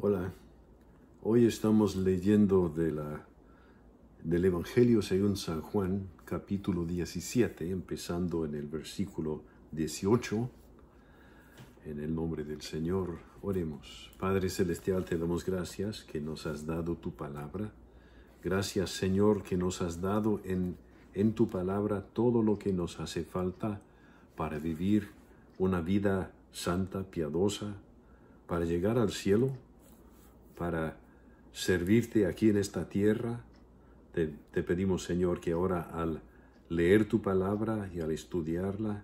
Hola, hoy estamos leyendo del Evangelio según San Juan, capítulo 17, empezando en el versículo 18. En el nombre del Señor, oremos. Padre Celestial, te damos gracias que nos has dado tu palabra. Gracias, Señor, que nos has dado en tu palabra todo lo que nos hace falta para vivir una vida santa, piadosa, para llegar al cielo, para servirte aquí en esta tierra. Te pedimos, Señor, que ahora al leer tu palabra y al estudiarla,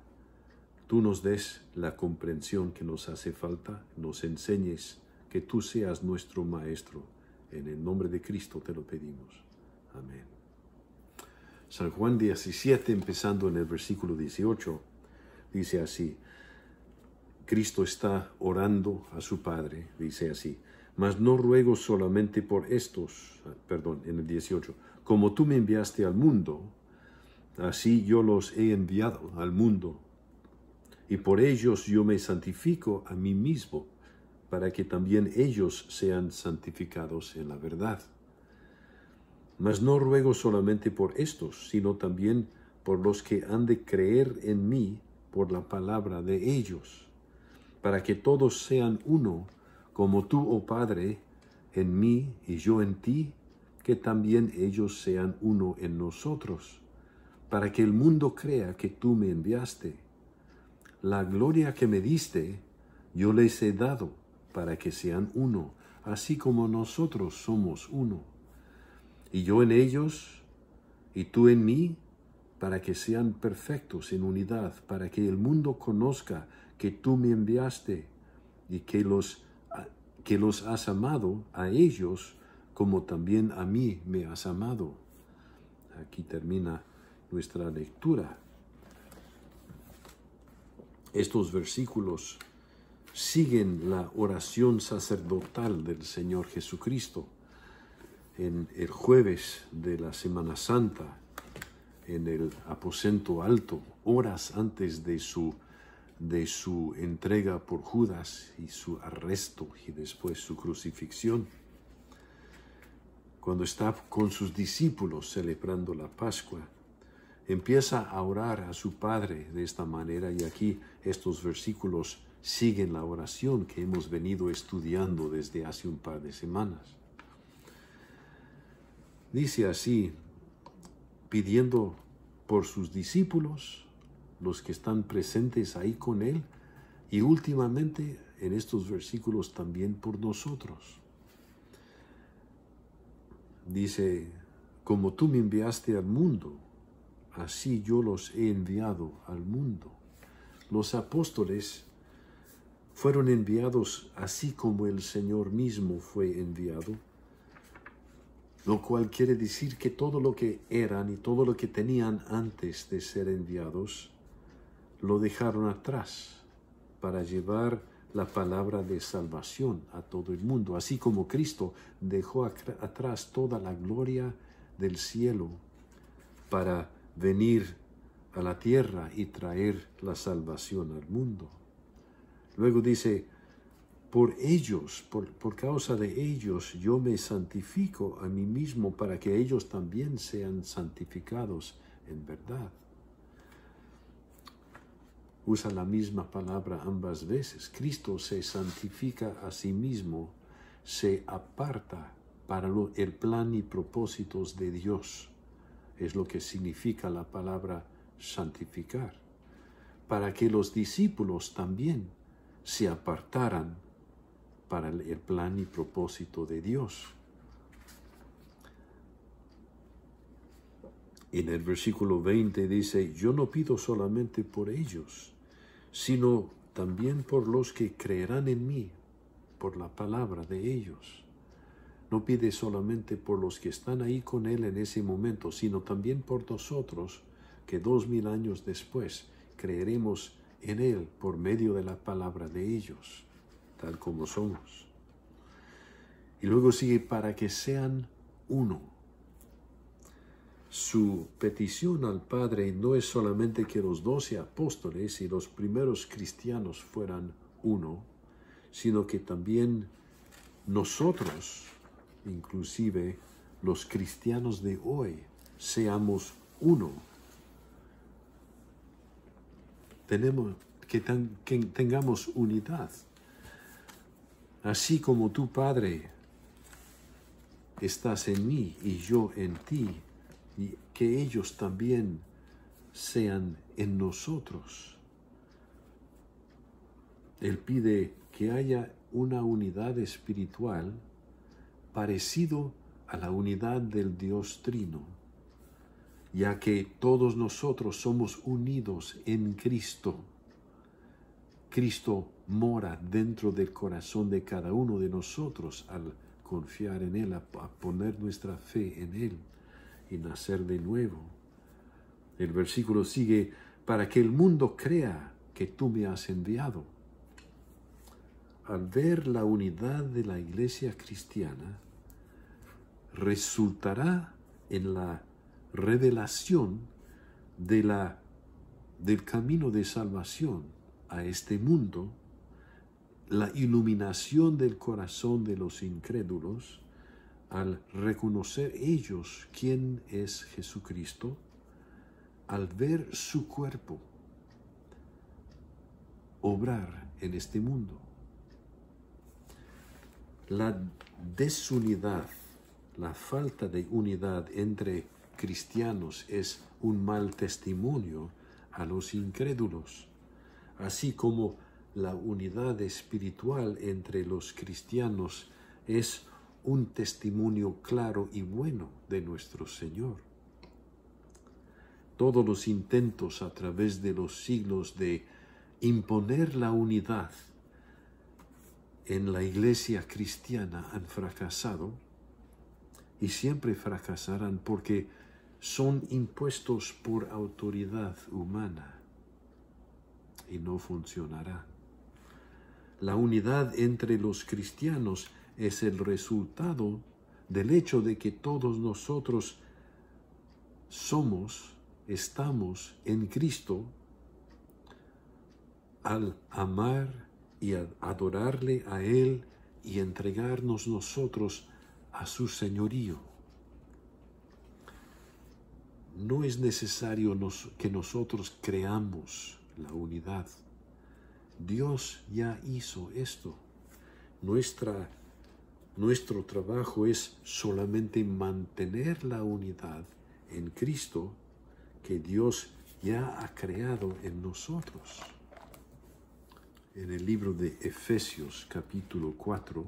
tú nos des la comprensión que nos hace falta, nos enseñes, que tú seas nuestro Maestro. En el nombre de Cristo te lo pedimos. Amén. San Juan 17, empezando en el versículo 18, dice así: Cristo está orando a su Padre, dice así: mas no ruego solamente por estos, en el 18, como tú me enviaste al mundo, así yo los he enviado al mundo, y por ellos yo me santifico a mí mismo, para que también ellos sean santificados en la verdad. Mas no ruego solamente por estos, sino también por los que han de creer en mí por la palabra de ellos, para que todos sean uno, como tú, oh Padre, en mí y yo en ti, que también ellos sean uno en nosotros, para que el mundo crea que tú me enviaste. La gloria que me diste, yo les he dado, para que sean uno, así como nosotros somos uno. Y yo en ellos, y tú en mí, para que sean perfectos en unidad, para que el mundo conozca que tú me enviaste y que los has amado a ellos como también a mí me has amado. Aquí termina nuestra lectura. Estos versículos siguen la oración sacerdotal del Señor Jesucristo. En el jueves de la Semana Santa, en el aposento alto, horas antes de su entrega por Judas y su arresto y después su crucifixión, cuando está con sus discípulos celebrando la Pascua, empieza a orar a su Padre de esta manera, y aquí estos versículos siguen la oración que hemos venido estudiando desde hace un par de semanas. Dice así, pidiendo por sus discípulos, los que están presentes ahí con él, y últimamente en estos versículos también por nosotros. Dice: como tú me enviaste al mundo, así yo los he enviado al mundo. Los apóstoles fueron enviados así como el Señor mismo fue enviado, lo cual quiere decir que todo lo que eran y todo lo que tenían antes de ser enviados lo dejaron atrás para llevar la palabra de salvación a todo el mundo, así como Cristo dejó atrás toda la gloria del cielo para venir a la tierra y traer la salvación al mundo. Luego dice: por ellos, por causa de ellos, yo me santifico a mí mismo, para que ellos también sean santificados en verdad. Usa la misma palabra ambas veces. Cristo se santifica a sí mismo, se aparta para el plan y propósitos de Dios. Es lo que significa la palabra santificar. Para que los discípulos también se apartaran para el plan y propósito de Dios. En el versículo 20 dice: yo no pido solamente por ellos, sino también por los que creerán en mí, por la palabra de ellos. No pide solamente por los que están ahí con él en ese momento, sino también por nosotros, que 2000 años después creeremos en él por medio de la palabra de ellos, tal como somos. Y luego sigue: para que sean uno. Su petición al Padre no es solamente que los 12 apóstoles y los primeros cristianos fueran uno, sino que también nosotros, inclusive los cristianos de hoy, seamos uno. Tenemos que tengamos unidad. Así como tu Padre estás en mí y yo en ti, y que ellos también sean en nosotros. Él pide que haya una unidad espiritual parecido a la unidad del Dios Trino, ya que todos nosotros somos unidos en Cristo. Cristo mora dentro del corazón de cada uno de nosotros al confiar en Él, a poner nuestra fe en Él y nacer de nuevo. El versículo sigue, para que el mundo crea que tú me has enviado. Al ver la unidad de la iglesia cristiana, resultará en la revelación del camino de salvación a este mundo, la iluminación del corazón de los incrédulos al reconocer ellos quién es Jesucristo, al ver su cuerpo obrar en este mundo. La desunidad, la falta de unidad entre cristianos es un mal testimonio a los incrédulos, así como la unidad espiritual entre los cristianos es un testimonio claro y bueno de nuestro Señor. Todos los intentos a través de los siglos de imponer la unidad en la iglesia cristiana han fracasado y siempre fracasarán porque son impuestos por autoridad humana y no funcionará. La unidad entre los cristianos es el resultado del hecho de que todos nosotros estamos en Cristo al amar y adorarle a Él y entregarnos nosotros a su señorío. No es necesario que nosotros creamos la unidad. Dios ya hizo esto. Nuestro trabajo es solamente mantener la unidad en Cristo que Dios ya ha creado en nosotros. En el libro de Efesios capítulo 4,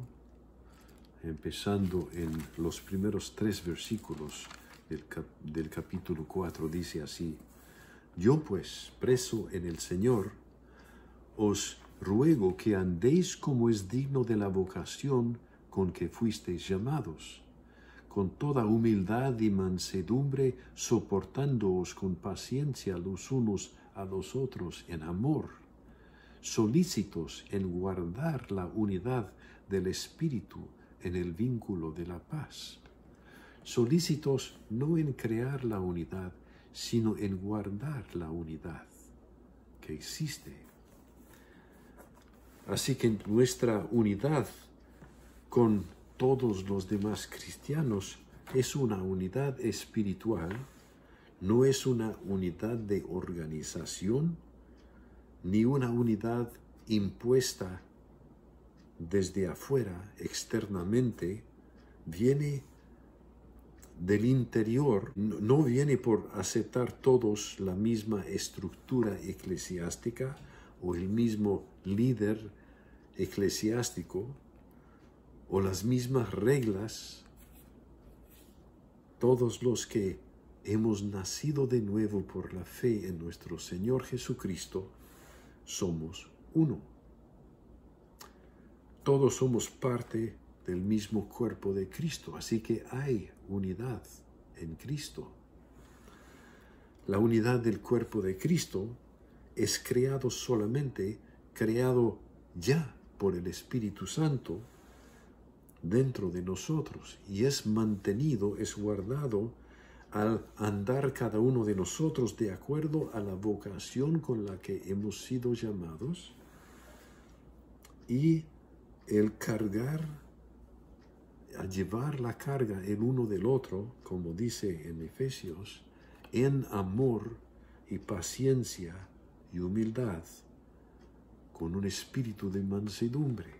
empezando en los primeros 3 versículos del capítulo 4, dice así: Yo pues, preso en el Señor, os ruego que andéis como es digno de la vocación con que fuisteis llamados, con toda humildad y mansedumbre, soportándoos con paciencia los unos a los otros en amor, solícitos en guardar la unidad del Espíritu en el vínculo de la paz. Solícitos no en crear la unidad, sino en guardar la unidad que existe. Así que nuestra unidad con todos los demás cristianos es una unidad espiritual, no es una unidad de organización, ni una unidad impuesta desde afuera, externamente. Viene del interior, no viene por aceptar todos la misma estructura eclesiástica o el mismo líder eclesiástico o las mismas reglas. Todos los que hemos nacido de nuevo por la fe en nuestro Señor Jesucristo somos uno. Todos somos parte del mismo cuerpo de Cristo, así que hay unidad en Cristo. La unidad del cuerpo de Cristo es creado ya por el Espíritu Santo dentro de nosotros y es mantenido, es guardado al andar cada uno de nosotros de acuerdo a la vocación con la que hemos sido llamados y el cargar a llevar la carga el uno del otro, como dice en Efesios, en amor y paciencia y humildad, con un espíritu de mansedumbre.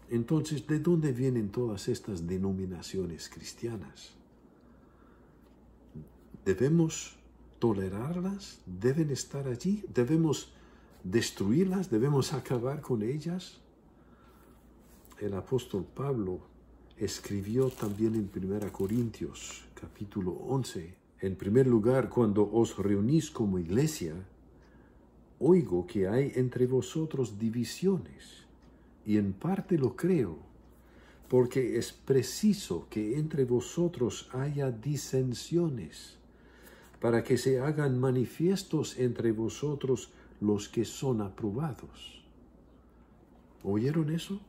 Entonces, ¿de dónde vienen todas estas denominaciones cristianas? ¿Debemos tolerarlas? ¿Deben estar allí? ¿Debemos destruirlas? ¿Debemos acabar con ellas? El apóstol Pablo escribió también en 1 Corintios, capítulo 11, en primer lugar, cuando os reunís como iglesia, oigo que hay entre vosotros divisiones, y en parte lo creo, porque es preciso que entre vosotros haya disensiones, para que se hagan manifiestos entre vosotros los que son aprobados. ¿Oyeron eso?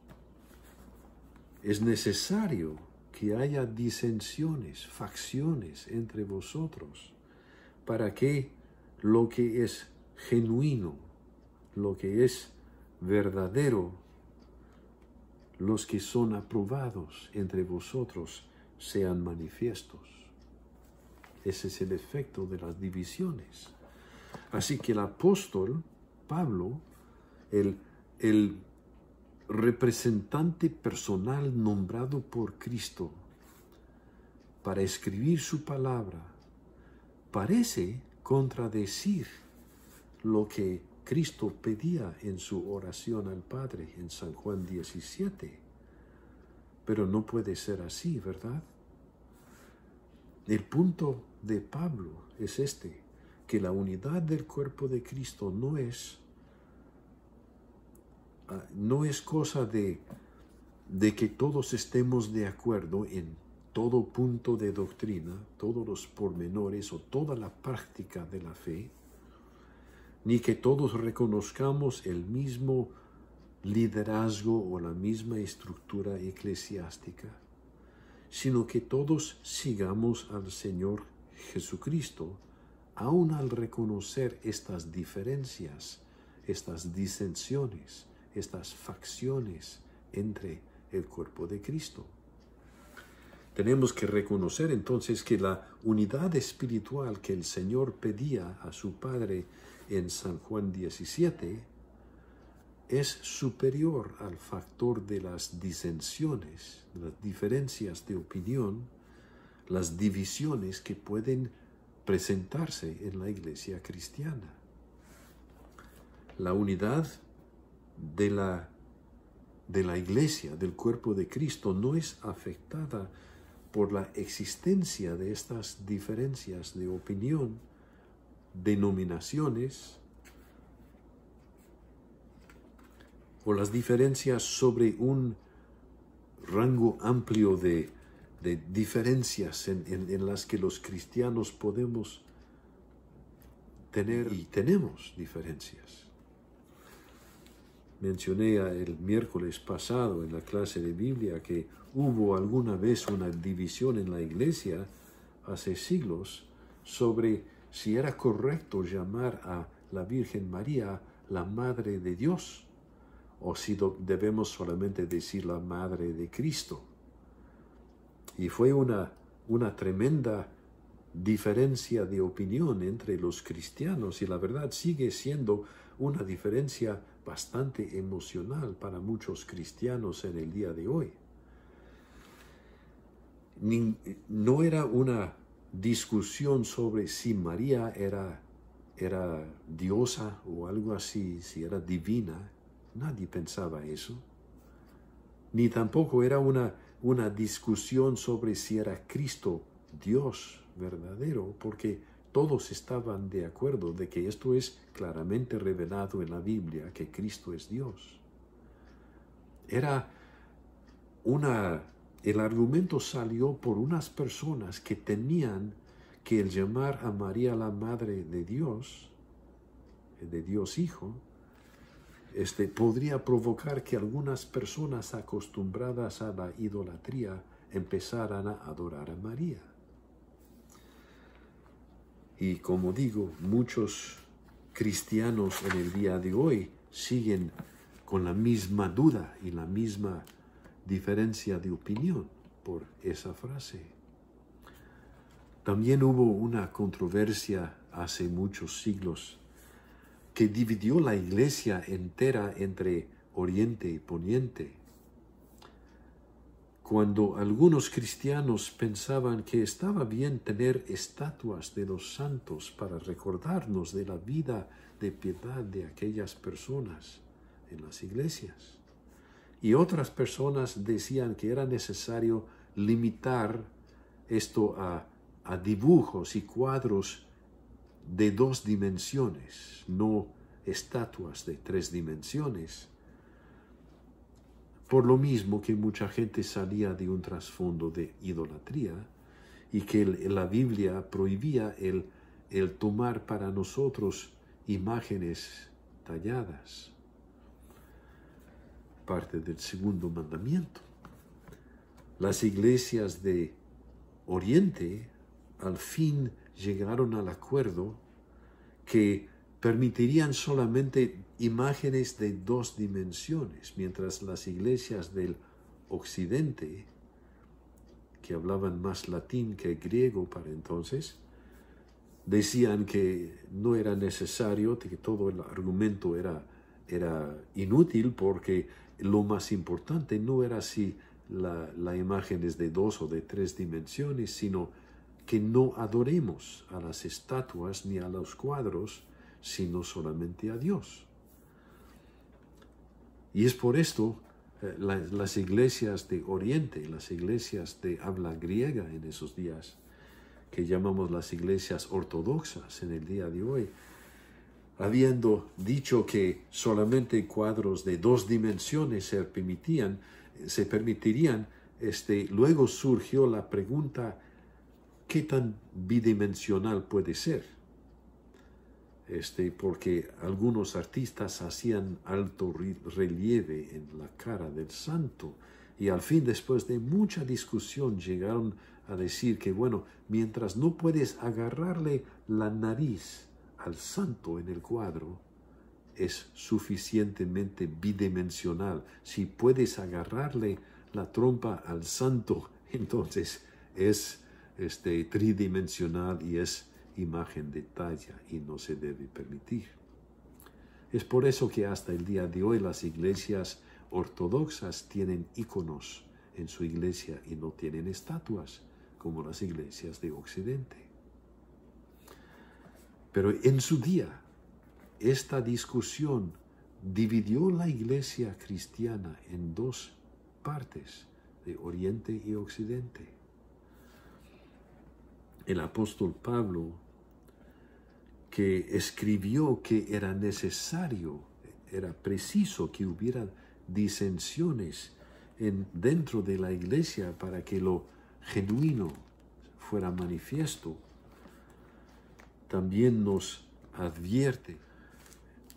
Es necesario que haya disensiones, facciones entre vosotros, para que lo que es genuino, lo que es verdadero, los que son aprobados entre vosotros sean manifiestos. Ese es el efecto de las divisiones. Así que el apóstol Pablo, el representante personal nombrado por Cristo para escribir su palabra, parece contradecir lo que Cristo pedía en su oración al Padre en San Juan 17. Pero no puede ser así, ¿verdad? El punto de Pablo es este, que la unidad del cuerpo de Cristo no es cosa de que todos estemos de acuerdo en todo punto de doctrina, todos los pormenores o toda la práctica de la fe, ni que todos reconozcamos el mismo liderazgo o la misma estructura eclesiástica, sino que todos sigamos al Señor Jesucristo, aun al reconocer estas diferencias, estas disensiones, estas facciones entre el cuerpo de Cristo. Tenemos que reconocer entonces que la unidad espiritual que el Señor pedía a su Padre en San Juan 17 es superior al factor de las disensiones, las diferencias de opinión, las divisiones que pueden presentarse en la iglesia cristiana. La unidad de la iglesia, del cuerpo de Cristo, no es afectada por la existencia de estas diferencias de opinión, denominaciones, o las diferencias sobre un rango amplio de diferencias en las que los cristianos podemos tener y tenemos diferencias. Mencioné el miércoles pasado en la clase de Biblia que hubo alguna vez una división en la iglesia hace siglos sobre si era correcto llamar a la Virgen María la Madre de Dios o si debemos solamente decir la Madre de Cristo. Y fue una tremenda diferencia de opinión entre los cristianos y la verdad sigue siendo una diferencia bastante emocional para muchos cristianos en el día de hoy. No era una discusión sobre si María era diosa o algo así, si era divina. Nadie pensaba eso. Ni tampoco era una discusión sobre si era Cristo Dios verdadero, porque todos estaban de acuerdo de que esto es claramente revelado en la Biblia, que Cristo es Dios. El argumento salió por unas personas que temían que el llamar a María la Madre de Dios Hijo, podría provocar que algunas personas acostumbradas a la idolatría empezaran a adorar a María. Y como digo, muchos cristianos en el día de hoy siguen con la misma duda y la misma diferencia de opinión por esa frase. También hubo una controversia hace muchos siglos que dividió la iglesia entera entre Oriente y Poniente. Cuando algunos cristianos pensaban que estaba bien tener estatuas de los santos para recordarnos de la vida de piedad de aquellas personas en las iglesias. Y otras personas decían que era necesario limitar esto a dibujos y cuadros de 2 dimensiones, no estatuas de 3 dimensiones. Por lo mismo que mucha gente salía de un trasfondo de idolatría y que la Biblia prohibía el tomar para nosotros imágenes talladas, parte del segundo mandamiento. Las iglesias de Oriente al fin llegaron al acuerdo que permitirían solamente imágenes de 2 dimensiones, mientras las iglesias del Occidente, que hablaban más latín que griego para entonces, decían que no era necesario, que todo el argumento era inútil, porque lo más importante no era si la imagen es de 2 o de 3 dimensiones, sino que no adoremos a las estatuas ni a los cuadros, sino solamente a Dios. Y es por esto las iglesias de Oriente, las iglesias de habla griega en esos días, que llamamos las iglesias ortodoxas en el día de hoy, habiendo dicho que solamente cuadros de 2 dimensiones se permitirían, luego surgió la pregunta: ¿qué tan bidimensional puede ser? Porque algunos artistas hacían alto relieve en la cara del santo, y al fin, después de mucha discusión, llegaron a decir que, bueno, mientras no puedes agarrarle la nariz al santo en el cuadro, es suficientemente bidimensional. Si puedes agarrarle la trompa al santo, entonces es tridimensional y es imagen de talla y no se debe permitir. Es por eso que hasta el día de hoy las iglesias ortodoxas tienen íconos en su iglesia y no tienen estatuas como las iglesias de Occidente. Pero en su día, esta discusión dividió la iglesia cristiana en 2 partes, de Oriente y Occidente. El apóstol Pablo, que escribió que era necesario, era preciso que hubiera disensiones dentro de la iglesia para que lo genuino fuera manifiesto, también nos advierte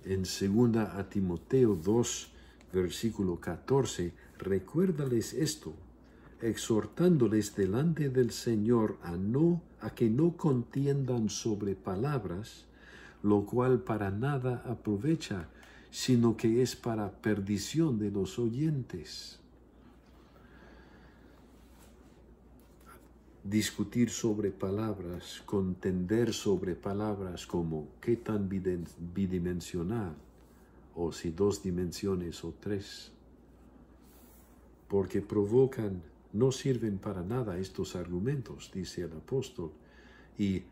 en 2 a Timoteo 2, versículo 14, recuérdales esto, exhortándoles delante del Señor a que no contiendan sobre palabras, lo cual para nada aprovecha, sino que es para perdición de los oyentes. Discutir sobre palabras, contender sobre palabras como qué tan bidimensional, o si 2 dimensiones o 3, porque no sirven para nada estos argumentos, dice el apóstol, y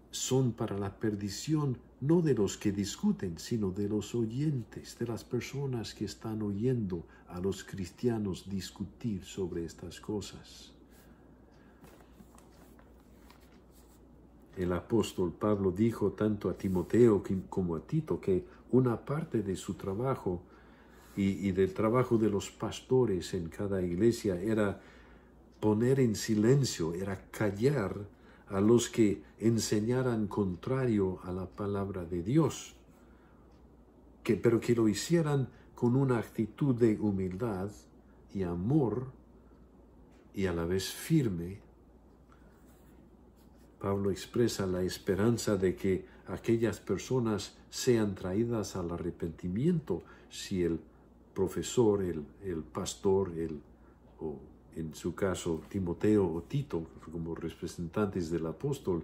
son para la perdición no de los que discuten, sino de los oyentes, de las personas que están oyendo a los cristianos discutir sobre estas cosas. El apóstol Pablo dijo tanto a Timoteo como a Tito que una parte de su trabajo y del trabajo de los pastores en cada iglesia era poner en silencio, era callar a los que enseñaran contrario a la palabra de Dios, pero que lo hicieran con una actitud de humildad y amor y a la vez firme. Pablo expresa la esperanza de que aquellas personas sean traídas al arrepentimiento si el profesor, el pastor, o en su caso Timoteo o Tito, como representantes del apóstol,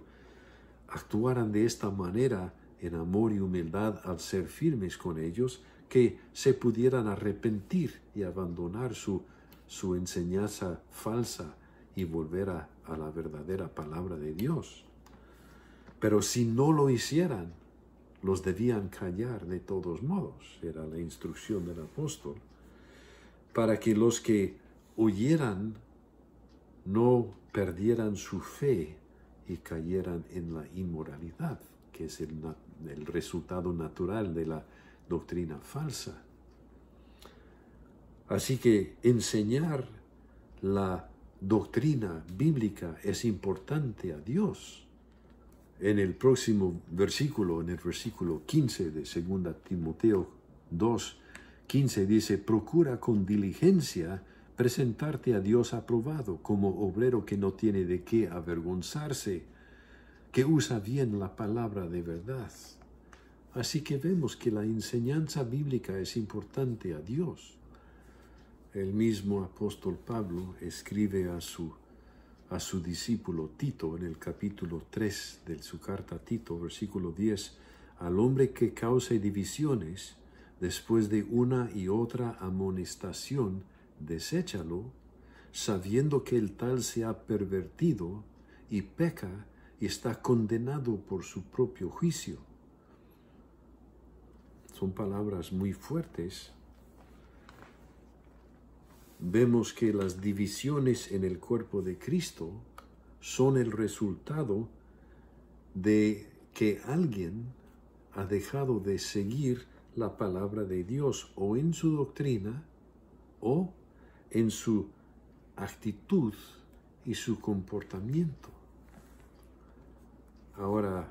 actuaran de esta manera en amor y humildad al ser firmes con ellos, que se pudieran arrepentir y abandonar su enseñanza falsa y volver a la verdadera palabra de Dios. Pero si no lo hicieran, los debían callar de todos modos. Era la instrucción del apóstol, para que los que oyeran no perdieran su fe y cayeran en la inmoralidad, que es el resultado natural de la doctrina falsa. Así que enseñar la doctrina bíblica es importante a Dios. En el próximo versículo, en el versículo 15 de 2 Timoteo 2:15 dice: procura con diligencia presentarte a Dios aprobado, como obrero que no tiene de qué avergonzarse, que usa bien la palabra de verdad. Así que vemos que la enseñanza bíblica es importante a Dios. El mismo apóstol Pablo escribe a su discípulo Tito en el capítulo 3 de su carta a Tito, versículo 10, al hombre que cause divisiones, después de una y otra amonestación, deséchalo, sabiendo que el tal se ha pervertido y peca y está condenado por su propio juicio. Son palabras muy fuertes. Vemos que las divisiones en el cuerpo de Cristo son el resultado de que alguien ha dejado de seguir la palabra de Dios, o en su doctrina o en su actitud y su comportamiento. Ahora,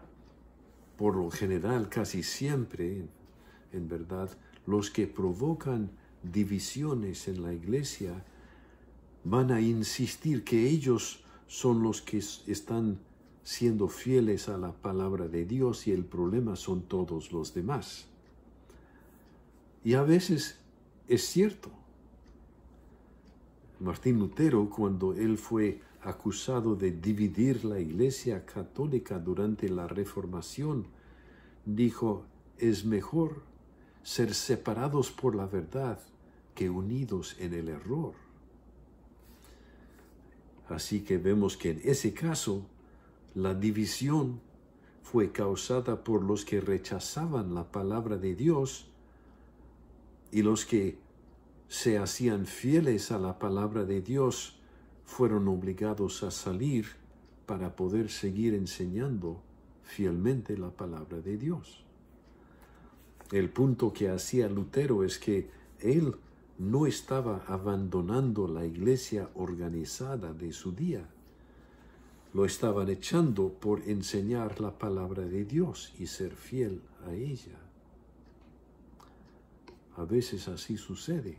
por lo general, casi siempre, en verdad, los que provocan divisiones en la iglesia van a insistir que ellos son los que están siendo fieles a la palabra de Dios y el problema son todos los demás. Y a veces es cierto. Martín Lutero, cuando él fue acusado de dividir la iglesia católica durante la Reformación, dijo: es mejor ser separados por la verdad que unidos en el error. Así que vemos que en ese caso la división fue causada por los que rechazaban la palabra de Dios, y los que se hacían fieles a la palabra de Dios fueron obligados a salir para poder seguir enseñando fielmente la palabra de Dios. El punto que hacía Lutero es que él no estaba abandonando la iglesia organizada de su día. Lo estaban echando por enseñar la palabra de Dios y ser fiel a ella. A veces así sucede.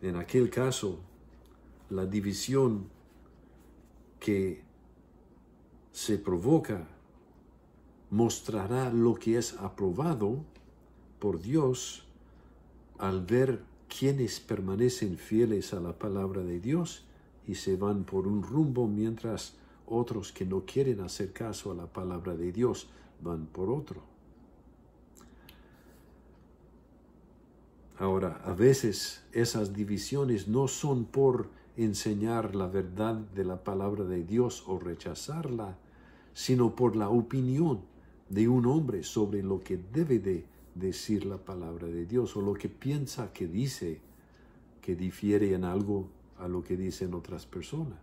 En aquel caso, la división que se provoca mostrará lo que es aprobado por Dios al ver quienes permanecen fieles a la palabra de Dios y se van por un rumbo, mientras otros que no quieren hacer caso a la palabra de Dios van por otro. Ahora, a veces esas divisiones no son por enseñar la verdad de la palabra de Dios o rechazarla, sino por la opinión de un hombre sobre lo que debe de decir la palabra de Dios, o lo que piensa que dice, que difiere en algo a lo que dicen otras personas.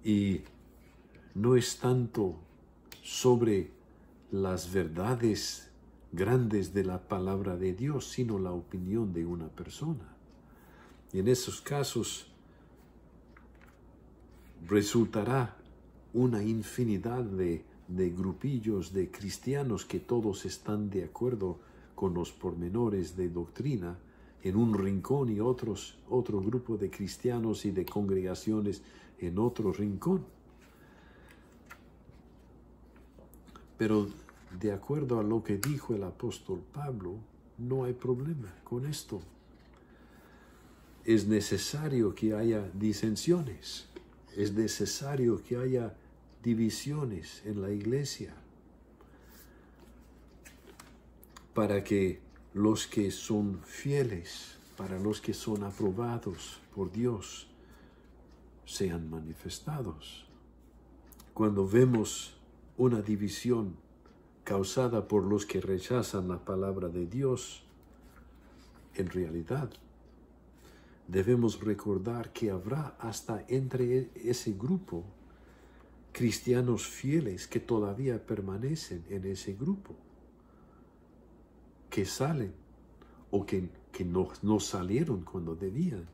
Y no es tanto sobre las verdades grandes de la palabra de Dios, sino la opinión de una persona. Y en esos casos resultará una infinidad de grupillos de cristianos que todos están de acuerdo con los pormenores de doctrina en un rincón, y otro grupo de cristianos y de congregaciones en otro rincón. Pero de acuerdo a lo que dijo el apóstol Pablo, no hay problema con esto. Es necesario que haya disensiones, es necesario que haya divisiones en la iglesia para que los que son fieles, para los que son aprobados por Dios, sean manifestados. Cuando vemos una división causada por los que rechazan la palabra de Dios, en realidad debemos recordar que habrá hasta entre ese grupo cristianos fieles que todavía permanecen en ese grupo, que salen o que no salieron cuando debían,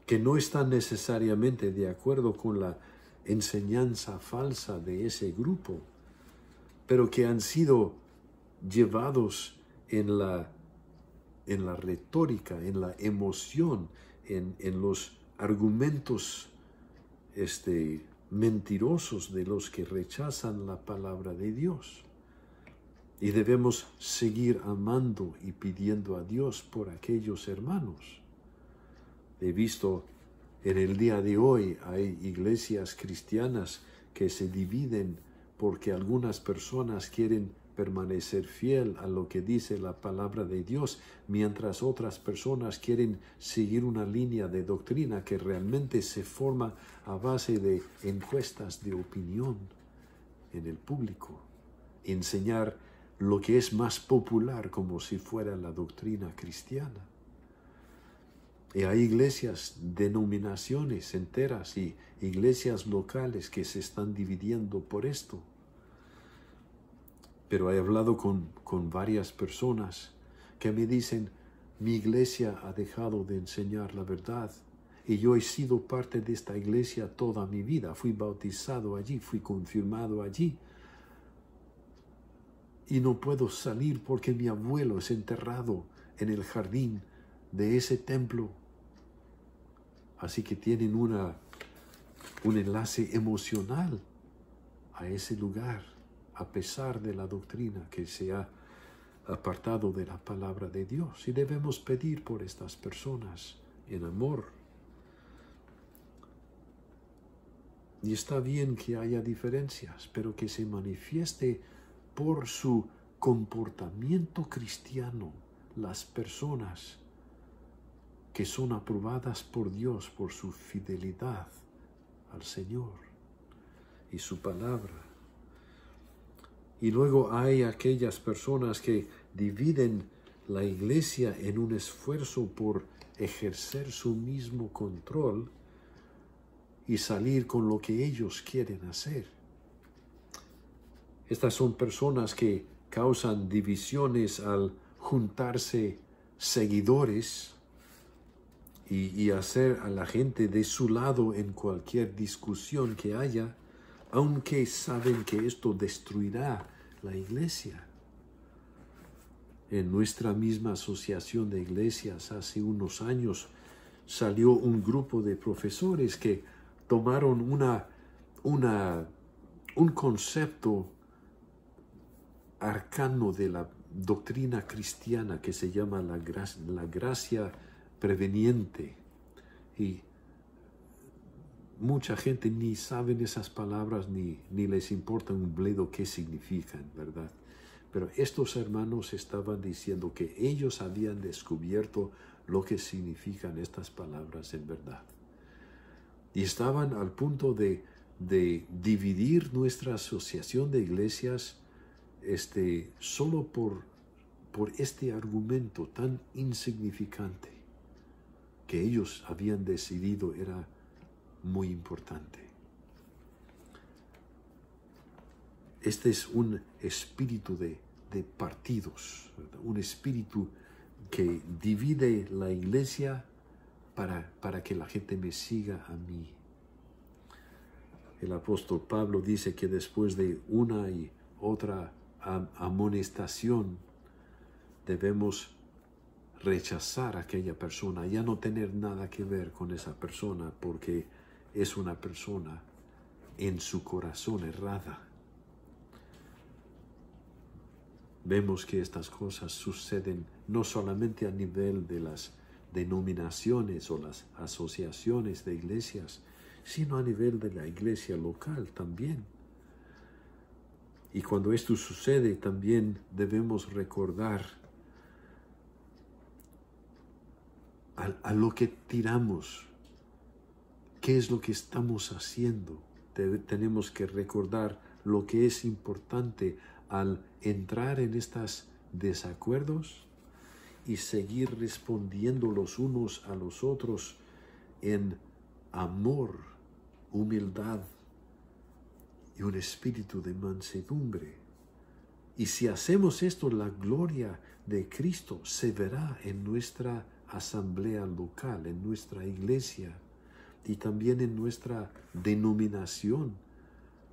que no están necesariamente de acuerdo con la enseñanza falsa de ese grupo, pero que han sido llevados en la retórica, en la emoción, en los argumentos mentirosos de los que rechazan la palabra de Dios. Y debemos seguir amando y pidiendo a Dios por aquellos hermanos. He visto en el día de hoy hay iglesias cristianas que se dividen porque algunas personas quieren permanecer fiel a lo que dice la palabra de Dios, mientras otras personas quieren seguir una línea de doctrina que realmente se forma a base de encuestas de opinión en el público. Enseñar lo que es más popular como si fuera la doctrina cristiana. Y hay iglesias, denominaciones enteras y iglesias locales que se están dividiendo por esto. Pero he hablado con varias personas que me dicen, mi iglesia ha dejado de enseñar la verdad y yo he sido parte de esta iglesia toda mi vida. Fui bautizado allí, fui confirmado allí. Y no puedo salir porque mi abuelo es enterrado en el jardín de ese templo. Así que tienen un enlace emocional a ese lugar, a pesar de la doctrina que se ha apartado de la palabra de Dios. Y debemos pedir por estas personas en amor. Y está bien que haya diferencias, pero que se manifieste por su comportamiento cristiano las personas que son aprobadas por Dios por su fidelidad al Señor y su palabra. Y luego hay aquellas personas que dividen la iglesia en un esfuerzo por ejercer su mismo control y salir con lo que ellos quieren hacer. Estas son personas que causan divisiones al juntarse seguidores y hacer a la gente de su lado en cualquier discusión que haya, aunque saben que esto destruirá la iglesia. En nuestra misma asociación de iglesias hace unos años salió un grupo de profesores que tomaron un concepto arcano de la doctrina cristiana que se llama la gracia preveniente, y mucha gente ni sabe esas palabras ni les importa un bledo qué significan, ¿verdad? Pero estos hermanos estaban diciendo que ellos habían descubierto lo que significan estas palabras en verdad. Y estaban al punto de dividir nuestra asociación de iglesias solo por este argumento tan insignificante que ellos habían decidido era muy importante. Este es un espíritu de partidos, ¿verdad? Un espíritu que divide la iglesia para que la gente me siga a mí. El apóstol Pablo dice que después de una y otra amonestación debemos rechazar a aquella persona, ya no tener nada que ver con esa persona porque es una persona en su corazón errada. vemos que estas cosas suceden no solamente a nivel de las denominaciones o las asociaciones de iglesias, sino a nivel de la iglesia local también. Y cuando esto sucede, también debemos recordar a lo que tiramos, qué es lo que estamos haciendo. Tenemos que recordar lo que es importante al entrar en estos desacuerdos y seguir respondiendo los unos a los otros en amor, humildad y un espíritu de mansedumbre. Y si hacemos esto, la gloria de Cristo se verá en nuestra asamblea local, en nuestra iglesia y también en nuestra denominación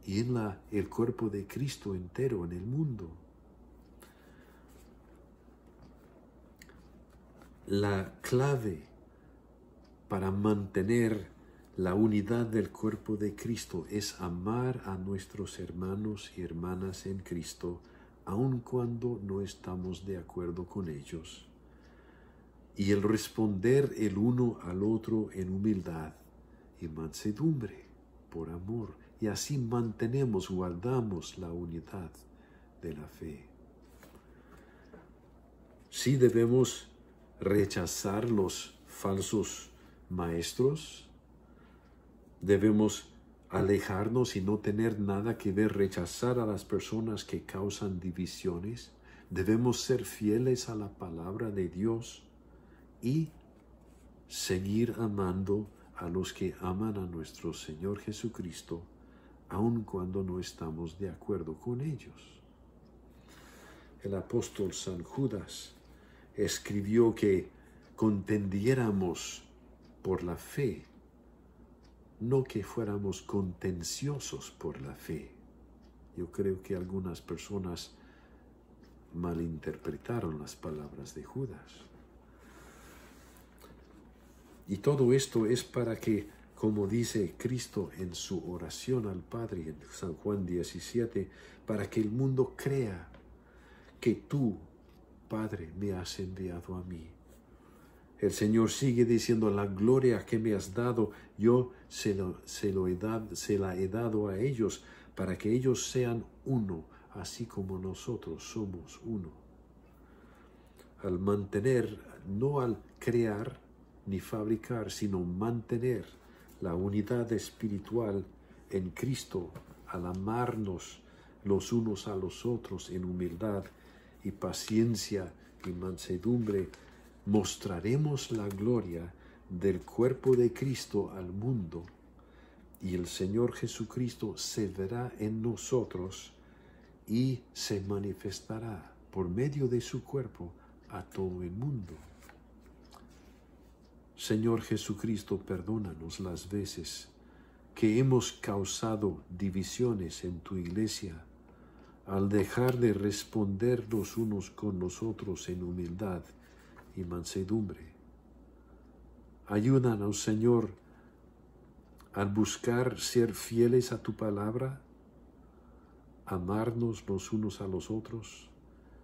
y en el cuerpo de Cristo entero en el mundo. La clave para mantener la unidad del cuerpo de Cristo es amar a nuestros hermanos y hermanas en Cristo, aun cuando no estamos de acuerdo con ellos. Y el responder el uno al otro en humildad y mansedumbre, por amor. Y así guardamos la unidad de la fe. Sí debemos rechazar los falsos maestros. Debemos alejarnos y no tener nada que ver, rechazar a las personas que causan divisiones. Debemos ser fieles a la palabra de Dios y seguir amando a los que aman a nuestro Señor Jesucristo, aun cuando no estamos de acuerdo con ellos. El apóstol San Judas escribió que contendiéramos por la fe, no que fuéramos contenciosos por la fe. Yo creo que algunas personas malinterpretaron las palabras de Judas. Y todo esto es para que, como dice Cristo en su oración al Padre en San Juan 17, para que el mundo crea que tú, Padre, me has enviado a mí. El Señor sigue diciendo, la gloria que me has dado, yo se la he dado a ellos, para que ellos sean uno, así como nosotros somos uno. Al mantener, no al crear ni fabricar, sino mantener la unidad espiritual en Cristo, al amarnos los unos a los otros en humildad y paciencia y mansedumbre, mostraremos la gloria del cuerpo de Cristo al mundo, y el Señor Jesucristo se verá en nosotros y se manifestará por medio de su cuerpo a todo el mundo. Señor Jesucristo, perdónanos las veces que hemos causado divisiones en tu iglesia al dejar de responder los unos con los otros en humildad y mansedumbre. Ayúdanos, Señor, al buscar ser fieles a tu palabra, amarnos los unos a los otros,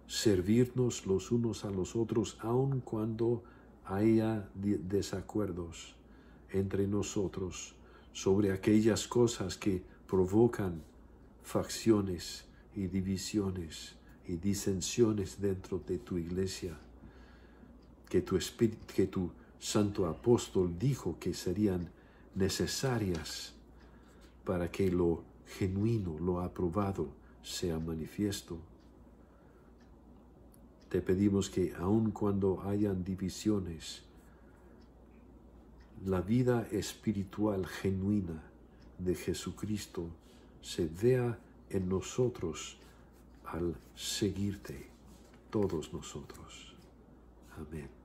servirnos los unos a los otros, aun cuando haya desacuerdos entre nosotros sobre aquellas cosas que provocan facciones y divisiones y disensiones dentro de tu iglesia, que tu santo apóstol dijo que serían necesarias para que lo genuino, lo aprobado, sea manifiesto. Te pedimos que aun cuando hayan divisiones, la vida espiritual genuina de Jesucristo se vea en nosotros al seguirte, todos nosotros. Amén.